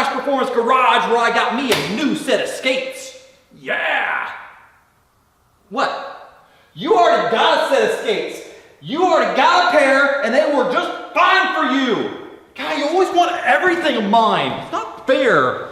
Flash Performance Garage where I got me a new set of skates. Yeah! What? You already got a set of skates. You already got a pair and they were just fine for you. God, you always want everything of mine. It's not fair.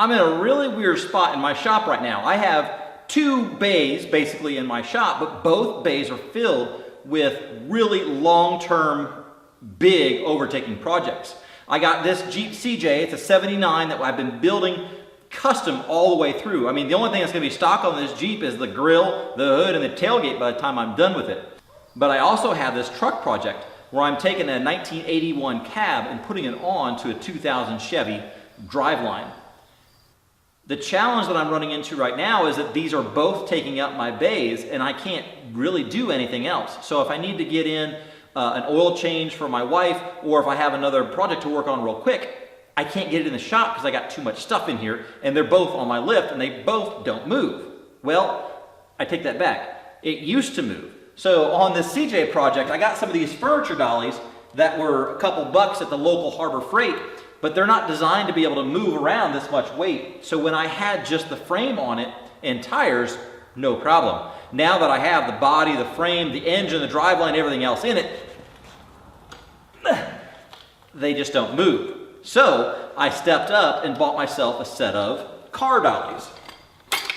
I'm in a really weird spot in my shop right now. I have two bays basically in my shop, but both bays are filled with really long-term, big overtaking projects. I got this Jeep CJ, it's a 79 that I've been building custom all the way through. I mean, the only thing that's gonna be stock on this Jeep is the grill, the hood, and the tailgate by the time I'm done with it. But I also have this truck project where I'm taking a 1981 cab and putting it on to a 2000 Chevy driveline. The challenge that I'm running into right now is that these are both taking up my bays and I can't really do anything else. So if I need to get in an oil change for my wife, or if I have another project to work on real quick, I can't get it in the shop because I got too much stuff in here and they're both on my lift and they both don't move. Well, I take that back. It used to move. So on this CJ project, I got some of these furniture dollies that were a couple bucks at the local Harbor Freight, but they're not designed to be able to move around this much weight. So when I had just the frame on it and tires, no problem. Now that I have the body, the frame, the engine, the driveline, everything else in it, they just don't move. So I stepped up and bought myself a set of car dollies.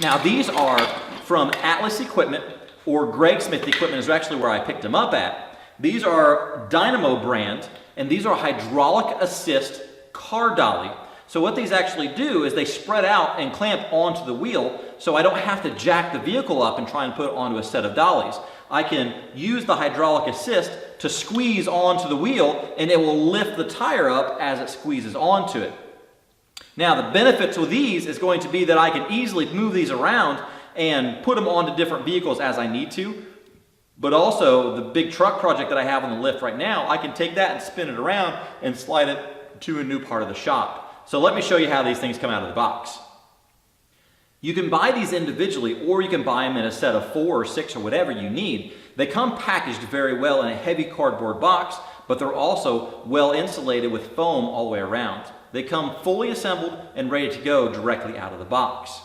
Now these are from Atlas Equipment, or Greg Smith Equipment is actually where I picked them up at. These are Dynamo brand, and these are hydraulic assist car dolly. So what these actually do is they spread out and clamp onto the wheel, so I don't have to jack the vehicle up and try and put it onto a set of dollies. I can use the hydraulic assist to squeeze onto the wheel and it will lift the tire up as it squeezes onto it. Now the benefit to these is going to be that I can easily move these around and put them onto different vehicles as I need to. But also the big truck project that I have on the lift right now, I can take that and spin it around and slide it to a new part of the shop. So let me show you how these things come out of the box. You can buy these individually or you can buy them in a set of 4 or 6 or whatever you need. They come packaged very well in a heavy cardboard box, but they're also well insulated with foam all the way around. They come fully assembled and ready to go directly out of the box.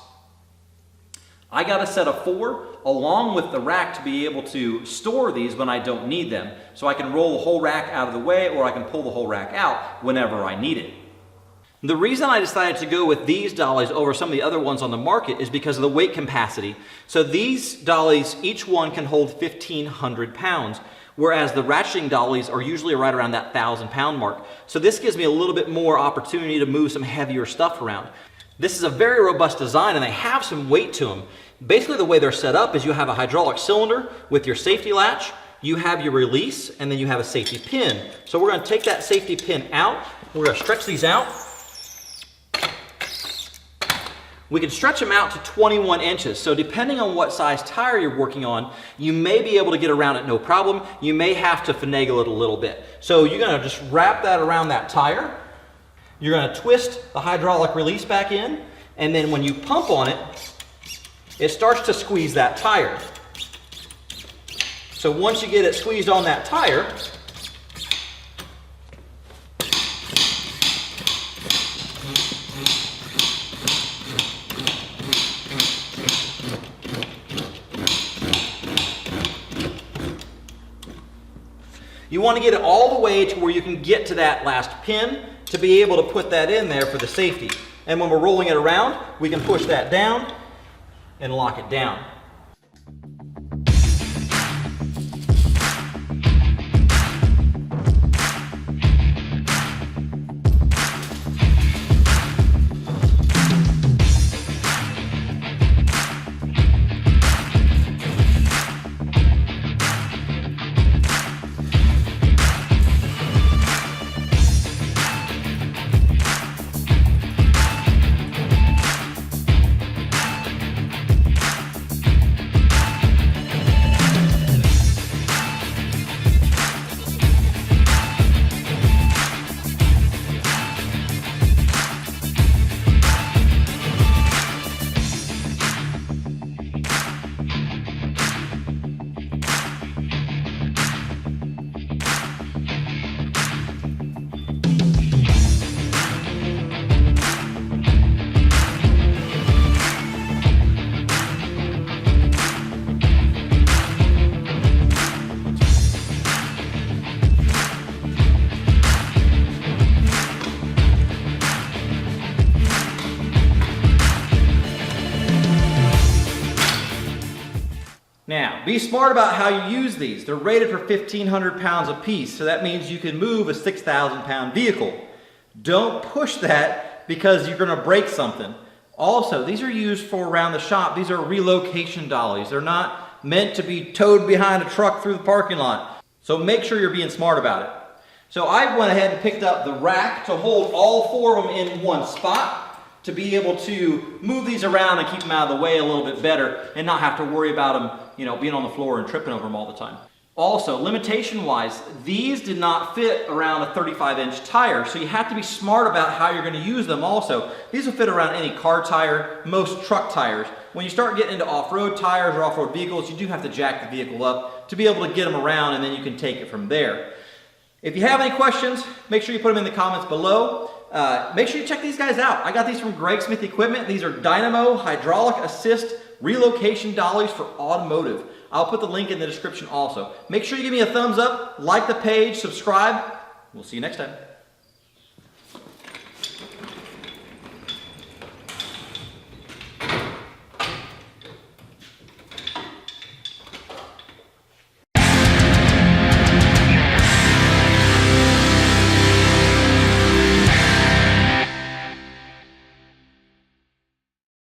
I got a set of 4 along with the rack to be able to store these when I don't need them. So I can roll the whole rack out of the way or I can pull the whole rack out whenever I need it. The reason I decided to go with these dollies over some of the other ones on the market is because of the weight capacity. So these dollies, each one can hold 1,500 pounds, whereas the ratcheting dollies are usually right around that 1,000-pound mark. So this gives me a little bit more opportunity to move some heavier stuff around. This is a very robust design and they have some weight to them. Basically the way they're set up is you have a hydraulic cylinder with your safety latch, you have your release, and then you have a safety pin. So we're going to take that safety pin out, we're going to stretch these out. We can stretch them out to 21 inches. So depending on what size tire you're working on, you may be able to get around it no problem. You may have to finagle it a little bit. So you're going to just wrap that around that tire. You're going to twist the hydraulic release back in, and then when you pump on it, it starts to squeeze that tire. So once you get it squeezed on that tire, you want to get it all the way to where you can get to that last pin to be able to put that in there for the safety. And when we're rolling it around, we can push that down and lock it down. Now, be smart about how you use these. They're rated for 1,500 pounds apiece, so that means you can move a 6,000 pound vehicle. Don't push that because you're going to break something. Also, these are used for around the shop. These are relocation dollies. They're not meant to be towed behind a truck through the parking lot. So make sure you're being smart about it. So I went ahead and picked up the rack to hold all 4 of them in one spot, to be able to move these around and keep them out of the way a little bit better and not have to worry about them, being on the floor and tripping over them all the time. Also, limitation-wise, these did not fit around a 35-inch tire, so you have to be smart about how you're going to use them also. These will fit around any car tire, most truck tires. When you start getting into off-road tires or off-road vehicles, you do have to jack the vehicle up to be able to get them around, and then you can take it from there. If you have any questions, make sure you put them in the comments below. Make sure you check these guys out. I got these from Greg Smith Equipment. These are dynamo hydraulic assist relocation dollies for automotive. I'll put the link in the description also. Make sure you give me a thumbs up, like the page, subscribe. We'll see you next time.